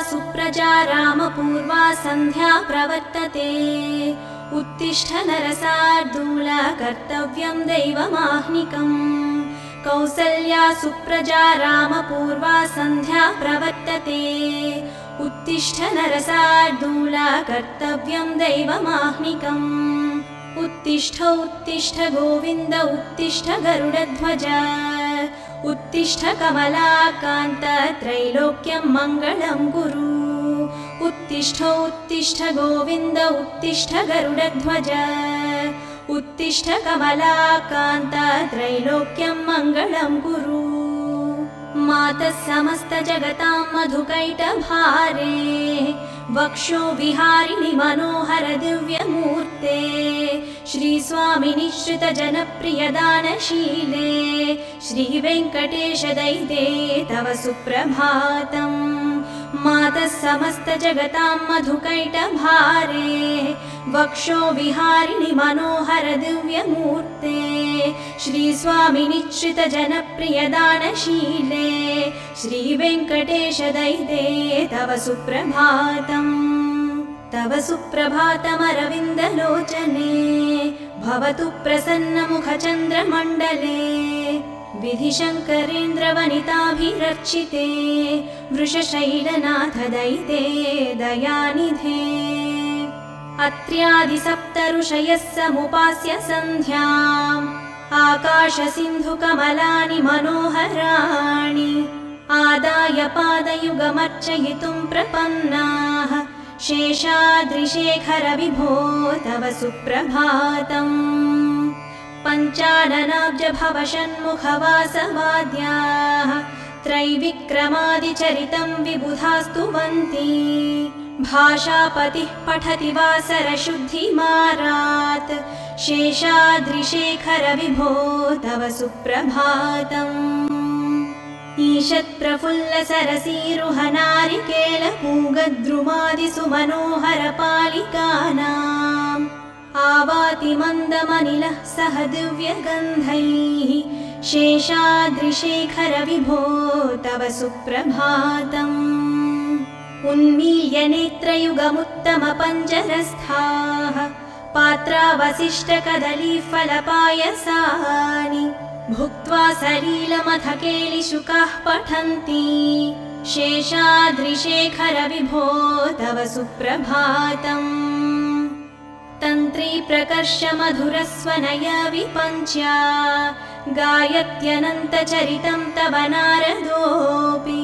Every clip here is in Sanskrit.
सुप्रजा रामपूर्वा सन्ध्या प्रवर्तते उत्तिष्ठ नरसार्दूला कर्तव्यं दैवमाह्निकम् कौसल्या सुप्रजा रामपूर्वा सन्ध्या प्रवर्तते उत्तिष्ठ नरसार्दूला कर्तव्यं दैवमाह्निकम् उत्तिष्ठ उत्तिष्ठ गोविन्द उत्तिष्ठ गरुडध्वज उत्तिष्ठ कमलाकान्त त्रैलोक्यं मङ्गलं कुरु उत्तिष्ठ उत्तिष्ठ गोविन्द उत्तिष्ठ गरुडध्वज उत्तिष्ठ कमलाकान्त त्रैलोक्यं मङ्गलं कुरु मातः समस्त जगतां मधुकैटभारे वक्षो विहारिणि मनोहर दिव्यमूर्ते श्रीस्वामिनि श्रित जनप्रियदानशीले श्रीवेङ्कटेश दैते तव सुप्रभातम् मातः समस्त जगतां मधुकैटभारे वक्षो विहारिणि मनोहर दिव्यमूर्ते श्रीस्वामिनि श्रित जनप्रियदानशीले श्रीवेङ्कटेश दैते तव सुप्रभातम् तव सुप्रभातमरविन्दलोचने भवतु प्रसन्नमुखचन्द्रमण्डले विधिशङ्करेन्द्रवनिताभिरर्चिते वृषशैलनाथ दैते दयानिधे अत्र्यादिसप्तऋषयः समुपास्य सन्ध्याम् आकाशसिन्धुकमलानि मनोहराणि आदाय पादयुगमर्चयितुं प्रपन्नाः शेषाद्रिशेखर विभो तव सुप्रभातम् पञ्चाननाब्ज भवषण्मुखवासवाद्याः त्रैविक्रमादिचरितं विबुधास्तुवन्ति भाषापतिः पठति वासरशुद्धिमारात् शेषाद्रिशेखर विभो तव सुप्रभातम् ईषत्प्रफुल्लसरसीरुहनारिकेलपूगद्रुमादिसुमनोहरपालिकानाम् आवाति मन्दमनिलः सह दिव्यगन्धैः शेषाद्रिशेखर विभो तव सुप्रभातम् उन्मील्य नेत्रयुगमुत्तमपञ्जरस्थाः पात्रावसिष्टकदलीफलपायसानि भुक्त्वा सलीलमथ केलिशुकाः पठन्ति शेषाद्रिशेखर विभो तव सुप्रभातम् तन्त्री प्रकर्ष मधुरस्वनय विपञ्च्या गायत्यनन्तचरितं तव नारदोऽपि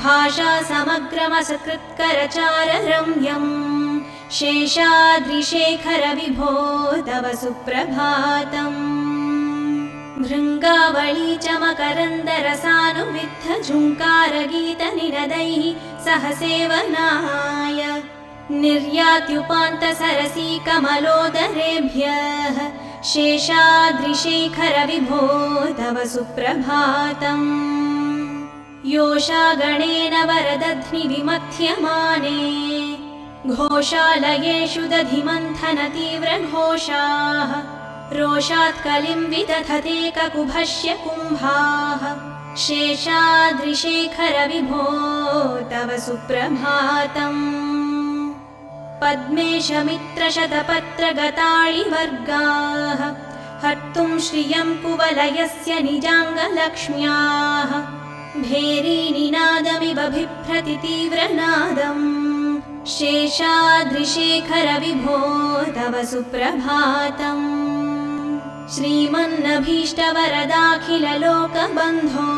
भाषा समग्रमसकृत्करचाररम्यम् शेषाद्रिशेखर विभो तव सुप्रभातम् भृङ्गावळी च मकरन्दरसानुविद्धझुङ्कारगीतनिनदैः सह सेवनाय निर्यात्युपान्तसरसी कमलोदरेभ्यः शेषाद्रिशेखर विभो तव सुप्रभातम् योषागणेन वरदध्नि विमथ्यमाने घोषालयेषु दधिमन्थन तीव्रघोषाः रोषात् कलिं विदधते ककुभस्य कुम्भाः शेषाद्रिशेखर विभो तव सुप्रभातम् पद्मेशमित्रशतपत्रगताळिवर्गाः हर्तुं श्रियं कुवलयस्य निजाङ्गलक्ष्म्याः भेरीनिनादमिव बिभ्रति तीव्रनादम् शेषाद्रिशेखर विभो तव सुप्रभातम् श्रीमन्नभीष्टवरदाखिललोकबन्धो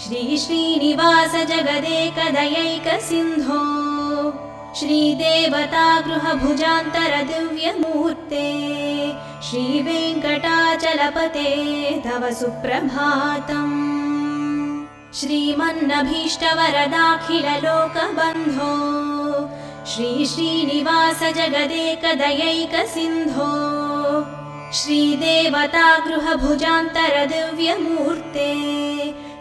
श्रीश्रीनिवास जगदेकदयैकसिन्धो श्रीदेवतागृहभुजान्तरदिव्यमूर्ते श्रीवेङ्कटाचलपते तव सुप्रभातम् श्रीमन्नभीष्टवरदाखिललोकबन्धो श्रीश्रीनिवास जगदेकदयैकसिन्धो श्रीदेवतागृहभुजान्तरदिव्यमूर्ते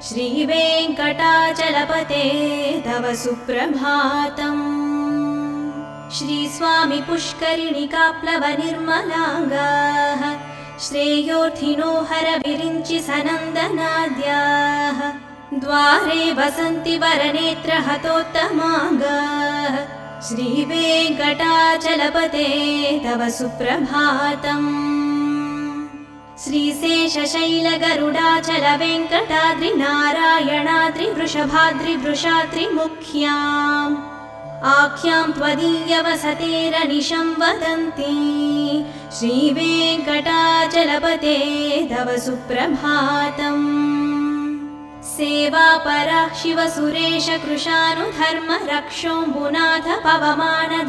श्रीवेङ्कटाचलपते तव सुप्रभातम् श्रीस्वामी पुष्करिणिकाप्लवनिर्मलाङ्गाः श्रेयोर्थिनो हरविरिञ्चि सनन्दनाद्याः द्वारे वसन्ति वरनेत्रहतोत्तमाङ्गाः श्रीवेङ्कटाचलपते तव सुप्रभातम्। श्रीशेषशैलगरुडाचलवेङ्कटाद्रिनारायणाद्रिवृषभाद्रिवृषाद्रिमुख्याम् आख्यां त्वदीयवसतेरनिशं वदन्ति श्रीवेङ्कटाचलपते तव सुप्रभातम्। सेवापराः शिवसुरेश कृशानुधर्म रक्षोऽम्बुनाथ पवमानधनाधिनाथाः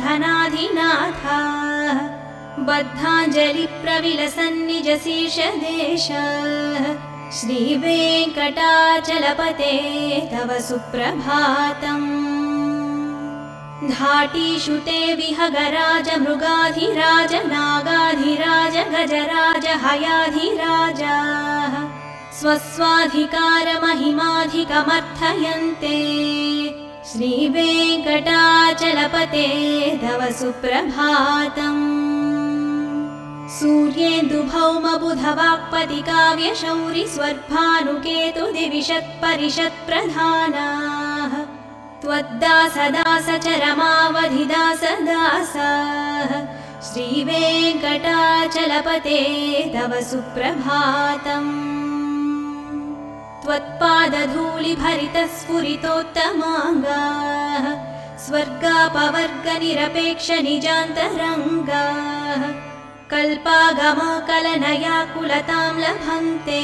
बद्धाञ्जलिप्रविलसन्निजशीर्षदेशः श्रीवेङ्कटाचलपते तव सुप्रभातम्। धाटीषु ते विहगराज मृगाधिराज नागाधिराज गजराज हयाधिराजाः स्वस्वाधिकारमहिमाधिकमर्थयन्ते श्रीवेङ्कटाचलपते तव सुप्रभातम्। सूर्येन्दुभौमबुधवाक्पतिकाव्यशौरिस्वर्भानुकेतुदिविषत्परिषत्प्रधानाः त्वद्दासदासचरमावधिदासदासाः श्रीवेङ्कटाचलपते तव सुप्रभातम्। त्वत्पादधूलिभरितस्फुरितोत्तमाङ्गाः स्वर्गापवर्गनिरपेक्षनिजान्तरङ्गाः कल्पागमकलनयाकुलतां लभन्ते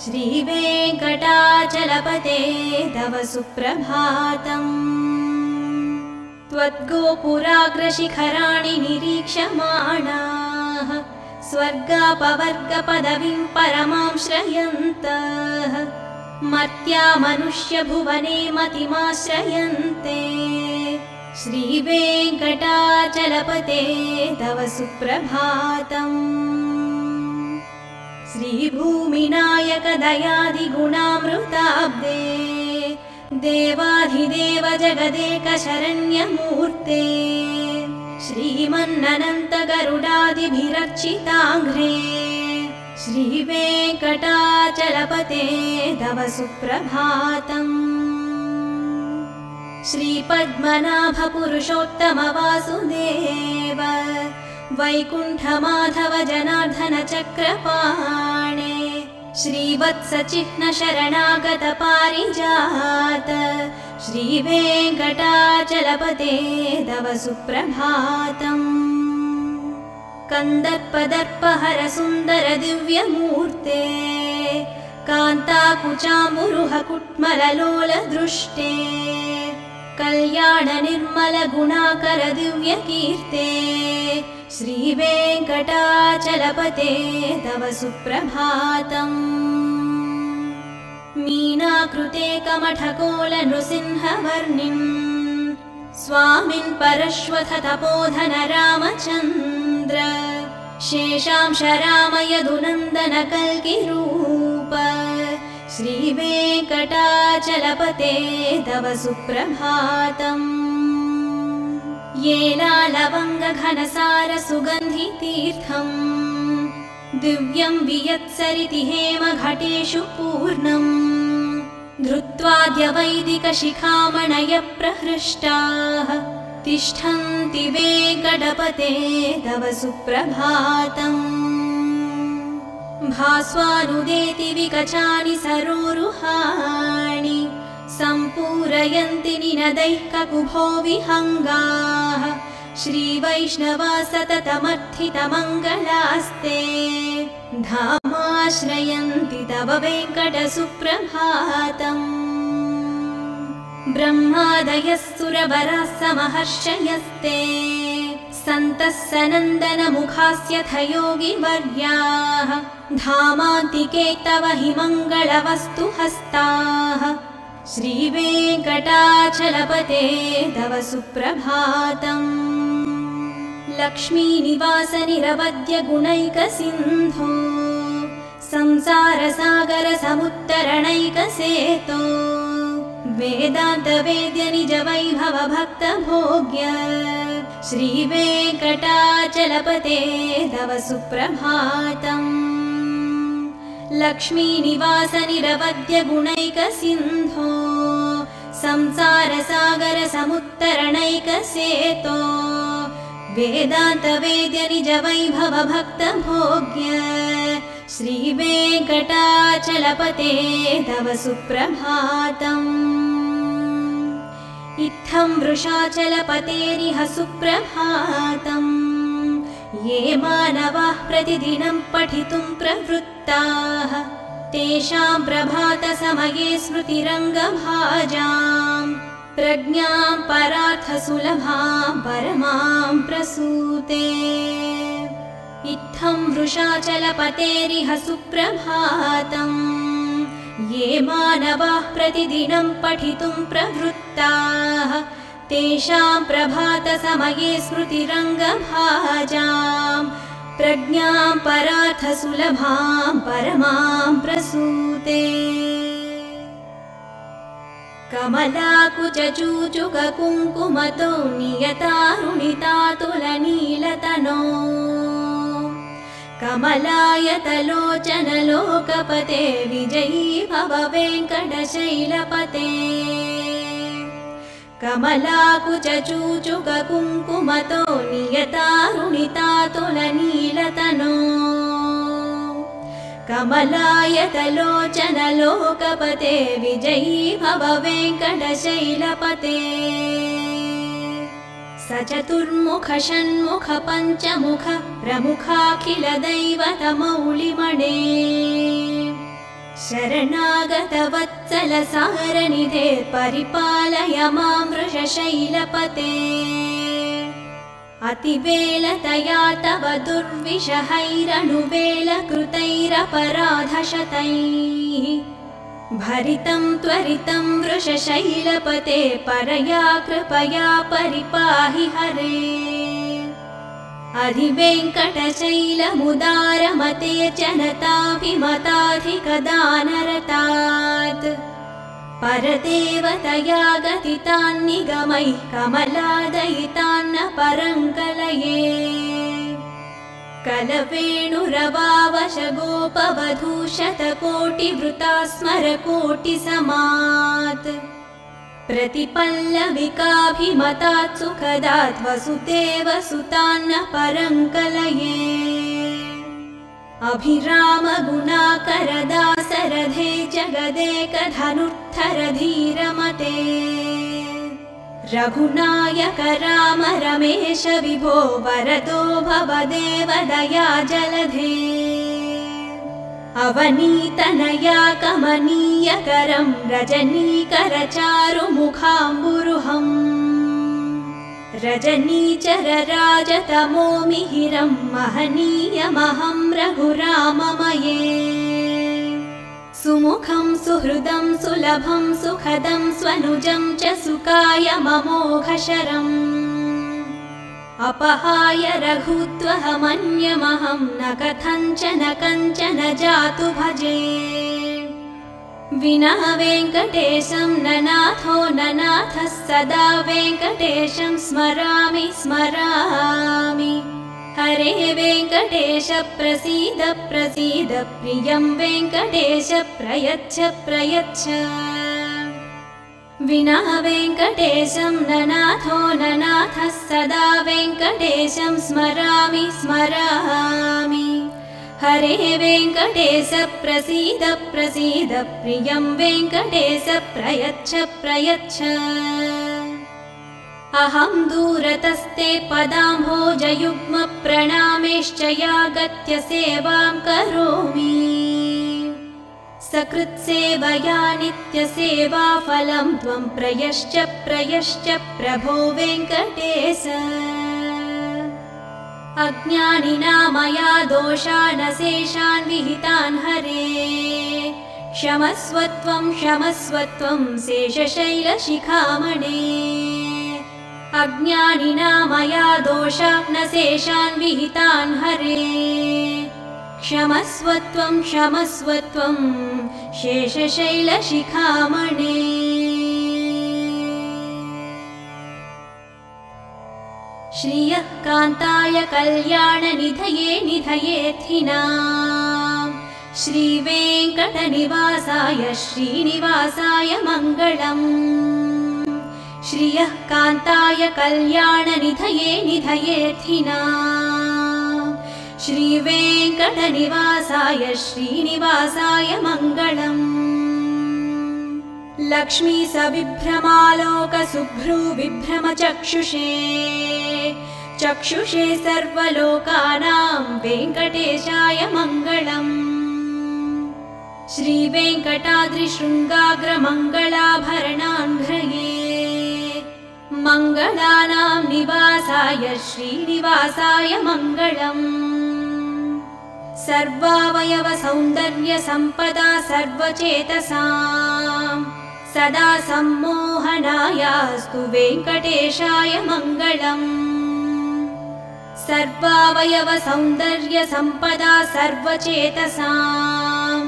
श्रीवेङ्कटाचलपते तव सुप्रभातम्। त्वद्गोपुराग्रशिखराणि निरीक्षमाणाः स्वर्गापवर्गपदवीं परमां श्रयन्तः मर्त्या मनुष्यभुवने मतिमाश्रयन्ते श्रीवेङ्कटाचलपते तव सुप्रभातम्। श्रीभूमिनायकदयादिगुणामृताब्दे देवाधिदेव जगदेकशरण्यमूर्ते श्रीमन्ननन्तगरुडादिभिरर्चिताङ्घ्रे श्रीवेङ्कटाचलपते तव सुप्रभातम्। श्रीपद्मनाभपुरुषोत्तमवासुदेव वैकुण्ठमाधव जनार्दन चक्रपाणे श्रीवत्सचिह्नशरणागत पारिजात श्रीवेङ्कटाचलपते तव सुप्रभातम्। कन्दर्पदर्पहर सुन्दर दिव्यमूर्ते कान्ताकुचाम्बुरुह कुट्मललोल दृष्टे कल्याण निर्मल गुणाकर दिव्यकीर्ते श्रीवेङ्कटाचलपते तव सुप्रभातम्। मीनाकृते कमठकोल नृसिंहवर्णिम् स्वामिन् परश्वथ तपोधन रामचन्द्र शेषांश रामयदुनन्दन कल्किरूप श्रीवेङ्कटाचलपते तव सुप्रभातम्। येलालवङ्गघनसार सुगन्धितीर्थम् दिव्यं वियत्सरिति हेमघटेषु पूर्णम् धृत्वाद्यवैदिकशिखामणयः प्रहृष्टाः तिष्ठन्ति वेङ्कटपते तव सुप्रभातम्। भास्वानुदेति विकचानि सरोरुहाणि सम्पूरयन्ति निनदैः ककुभो विहङ्गाः श्रीवैष्णवा सततमर्थितमङ्गलास्ते धामाश्रयन्ति तव वेङ्कटसुप्रभातम्। ब्रह्मादयः सुरवराः समहर्षयस्ते सन्तः सनन्दनमुखास्यथ योगिवर्याः धामान्तिके तव हि मङ्गलवस्तु हस्ताः श्रीवेङ्कटाचलपते तव सुप्रभातम्। लक्ष्मीनिवास निरवद्य गुणैकसिन्धो संसारसागर समुत्तरणैकसेतो वेदान्तवेद्य निज वैभव भक्तभोग्य श्रीवेङ्कटाचलपते तव सुप्रभातम्। लक्ष्मीनिवासनिरवद्यगुणैकसिन्धो संसारसागरसमुत्तरणैकसेतो वेदान्तवेद्यनिजवैभवभक्तभोग्य श्रीवेङ्कटाचलपते तव सुप्रभातम्। इत्थं वृषाचलपतेरिह सुप्रभातम्। ये मानवाः प्रतिदिनं पठितुं प्रवृत्ताः तेषां प्रभातसमये स्मृतिरङ्गभाजां प्रज्ञां परार्थसुलभां परमां प्रसूते। इत्थं वृषाचलपतेरिह सुप्रभातम्। ये मानवाः प्रतिदिनं पठितुं प्रवृत्ताः तेषां प्रभातसमये स्मृतिरङ्गभाजां प्रज्ञां परार्थसुलभां परमां प्रसूते। कमलाकुचूचुककुङ्कुमतो नियतारुणितातुलनीलतनो कमलायतलोचनलोकपते विजयी भव वेङ्कटशैलपते। कमलाकुचूचुककुङ्कुमतो नियतारुणितातुलनीलतनो कमलायतलोचनलोकपते विजयी भव वेङ्कटशैलपते। स चतुर्मुख षण्मुख पञ्चमुख प्रमुखाखिलदैवतमौलिमणे शरणागतवत्सलसारनिधे परिपालय मां वृषशैलपते। अतिवेलतया तव दुर्विषहैरनुवेलकृतैरपराधशतैः भरितं त्वरितं वृषशैलपते परया कृपया परिपाहि हरे। अधिवेङ्कटशैलमुदारमते जनताभिमताधिकदानरतात् परदेवतया गतितान्निगमैः कमलादयितान्न परङ्कलये। कलवेणुरवावशगोपवधूशतकोटिवृता स्मरकोटिसमात् प्रतिपल्लविकाभिमतात् सुखदात् वसुते वसुतान्न परङ्कलये। अभिरामगुणाकरदासरथे जगदेकधनुर्धरधीरमते रघुनायक राम रमेश विभो वरदो भवदेवदया जलधे। अवनीतनया कमनीयकरं रजनीकरचारुमुखाम्बुरुहम् रजनीचरराजतमो मिहिरं महनीयमहं रघुराममये। सुमुखं सुहृदं सुलभं सुखदं स्वनुजं च सुकाय ममोघशरम् अपहाय रघुत्वहमन्यमहं न कथञ्चन कञ्चन जातु भजे। विना वेङ्कटेशं ननाथो ननाथः सदा वेङ्कटेशं स्मरामि स्मरामि। हरे वेङ्कटेश प्रसीद प्रसीद प्रियं वेङ्कटेश प्रयच्छ प्रयच्छ। विना वेङ्कटेशं ननाथो ननाथः सदा वेङ्कटेशं स्मरामि स्मरामि। हरे वेङ्कटेश प्रसीद प्रसीद प्रियं वेङ्कटेश प्रयच्छ प्रयच्छ। अहं दूरतस्ते पदाम्भोजयुग्मप्रणामेश्च यागत्य सेवां करोमि। सकृत्सेवया नित्यसेवाफलं त्वं प्रयश्च प्रयश्च प्रभो वेङ्कटेश। अज्ञानिना मया दोषानशेषान् विहितान् हरे क्षमस्वत्वं क्षमस्वत्वं शेषशैलशिखामणे। अज्ञानिना मया दोषानशेषान् विहितान् हरे क्षमस्वत्वं क्षमस्वत्वं शेषशैलशिखामणे। श्रियः कान्ताय कल्याणनिधये निधयेत्थिनां श्रीवेङ्कटनिवासाय श्रीनिवासाय मङ्गलम्। श्रियः कान्ताय कल्याणनिधये निधयेऽर्थिनाम्। श्रीवेङ्कटनिवासाय श्रीनिवासाय मङ्गलम्। लक्ष्मी सविभ्रमालोकसुभ्रूविभ्रमचक्षुषे चक्षुषे सर्वलोकानां वेङ्कटेशाय मङ्गलम्। श्रीवेङ्कटाद्रिशृङ्गाग्रमङ्गलाभरणाङ्घ्रये मङ्गलानां निवासाय श्रीनिवासाय मङ्गलम्। सर्वावयवसौन्दर्यसम्पदा सर्वचेतसां सदा सम्मोहनायास्तु वेङ्कटेशाय मङ्गलम्। सर्वावयवसौन्दर्यसम्पदा सर्वचेतसां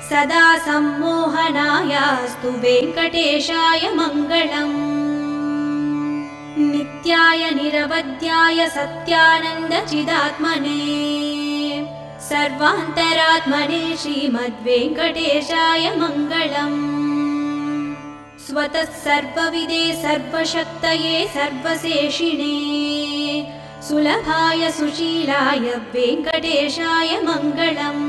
सदा सम्मोहनायास्तु वेङ्कटेशाय मङ्गलम्। नित्याय निरवध्याय सत्यानन्दचिदात्मने सर्वान्तरात्मने श्रीमद्वेङ्कटेशाय मङ्गलम्। स्वतः सर्वविदे सर्वशक्तये सर्वशेषिणे सुलभाय सुशीलाय वेङ्कटेशाय मङ्गलम्।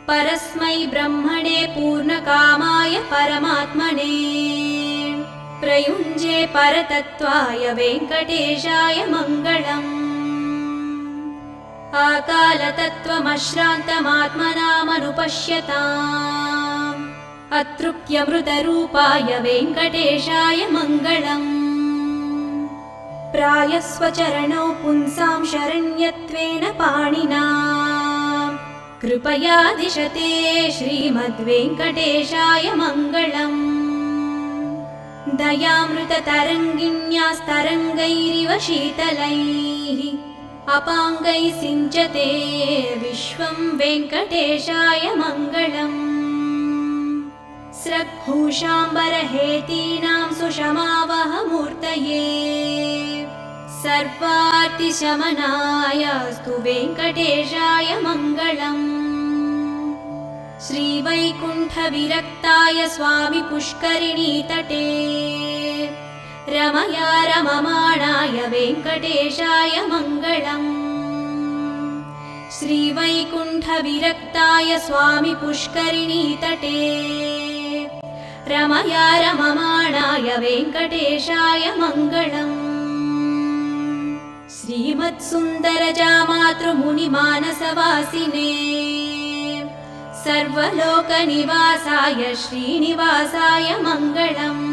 परस्मै ब्रह्मणे पूर्णकामाय परमात्मने प्रयुञ्जे परतत्त्वाय वेङ्कटेशाय मङ्गलम्। आकालतत्त्वमश्रान्तमात्मनामनुपश्यताम् अतृप्यमृतरूपाय वेङ्कटेशाय मङ्गलम्। प्रायस्वचरणौ पुंसां शरण्यत्वेन पाणिना कृपया दिशते श्रीमद्वेङ्कटेशाय मङ्गलम्। दयामृततरङ्गिण्यास्तरङ्गैरिव शीतलैः अपाङ्गैः सिञ्चते विश्वं वेङ्कटेशाय मङ्गलम्। स्रग्भूषाम्बरहेतीनां सुषमावहमूर्तये सर्वार्तिशमनायास्तु वेङ्कटेशाय मङ्गलम्। श्रीवैकुण्ठविरक्ताय स्वामि पुष्करिणीतटे रमया रममाणाय वेङ्कटेशाय मङ्गलम्। श्रीवैकुण्ठविरक्ताय स्वामि पुष्करिणीतटे रमया रममाणाय वेङ्कटेशाय मङ्गलम्। श्रीमत्सुन्दरजामातृमुनिमानसवासिने सर्वलोकनिवासाय श्रीनिवासाय मङ्गलम्।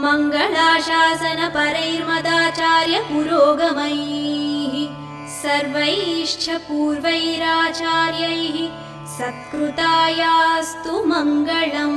मङ्गलाशासनपरैर्मदाचार्य पुरोगमैः सर्वैश्च पूर्वैराचार्यैः सत्कृतायास्तु मङ्गलम्।